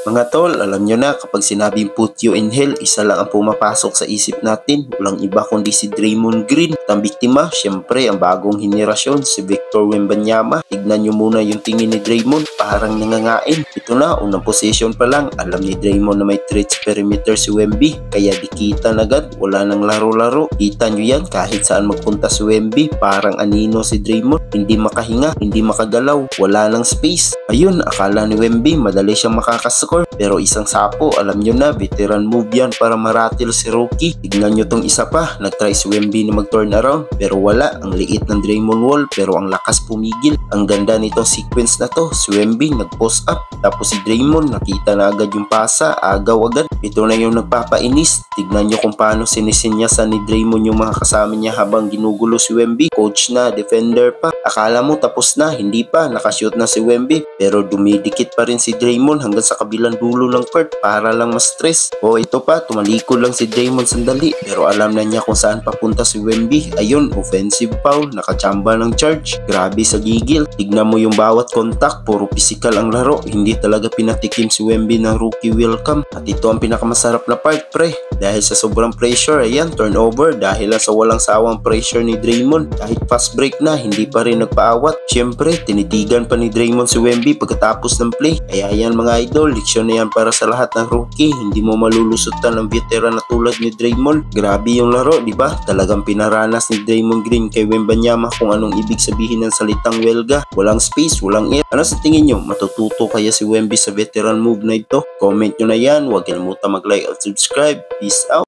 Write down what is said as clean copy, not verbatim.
Mga tol, alam nyo na kapag sinabing put you in hell, isa lang ang pumapasok sa isip natin. Walang iba kundi si Draymond Green. At ang biktima, syempre ang bagong henerasyon, si Victor Wembanyama. Tignan nyo muna yung tingin ni Draymond, parang nangangain. Ito na, unang possession pa lang, alam ni Draymond na may threats perimeter si Wemby. Kaya dikitan agad, wala nang laro-laro. Kita nyo yan, kahit saan magpunta si Wemby, parang anino si Draymond. Hindi makahinga, hindi makagalaw, wala nang space. Ayun, akala ni Wemby, madali siyang makakascore. Pero isang sapo, alam nyo na, veteran move yan para maratil si Rookie. Tignan nyo tong isa pa, nagtry si Wemby na mag-turn around. Pero wala, ang liit ng Draymond wall, pero ang lakas pumigil. Ang ganda nitong sequence na to, si Wemby nag-post up. Tapos si Draymond, nakita na agad yung pasa, agaw agad. Ito na yung nagpapainis. Tignan nyo kung paano sinisinyasan ni Draymond yung mga kasama niya habang ginugulo si Wemby. Coach na, defender pa. Akala mo tapos na, hindi pa, nakashoot na si Wemby. Pero dumidikit pa rin si Draymond hanggang sa kabilang dulo ng court para lang ma-stress. O ito pa, tumalikod lang si Draymond sandali. Pero alam na niya kung saan papunta si Wemby. Ayun, offensive foul, nakachamba ng charge. Grabe sa gigil. Tignan mo yung bawat contact, puro physical ang laro. Hindi talaga pinatikim si Wemby ng rookie welcome. At ito ang pinakamasarap na part, pre. Dahil sa sobrang pressure, ayan, turnover. Dahil sa walang sawang pressure ni Draymond. Kahit fast break na, hindi pa rin nagpaawat. Siyempre, tinitigan pa ni Draymond si Wemby pagkatapos ng play. Kaya yan mga idol, leksyon na yan para sa lahat ng rookie. Hindi mo malulusutan ng veteran na tulad ni Draymond. Grabe yung laro, di ba? Talagang pinaranas ni Draymond Green kay Wembanyama kung anong ibig sabihin ng salitang welga. Walang space, walang air. Ano sa tingin nyo? Matututo kaya si Wemby sa veteran move na ito? Comment nyo na yan. Huwag kalimutan mag-like at subscribe. Peace out!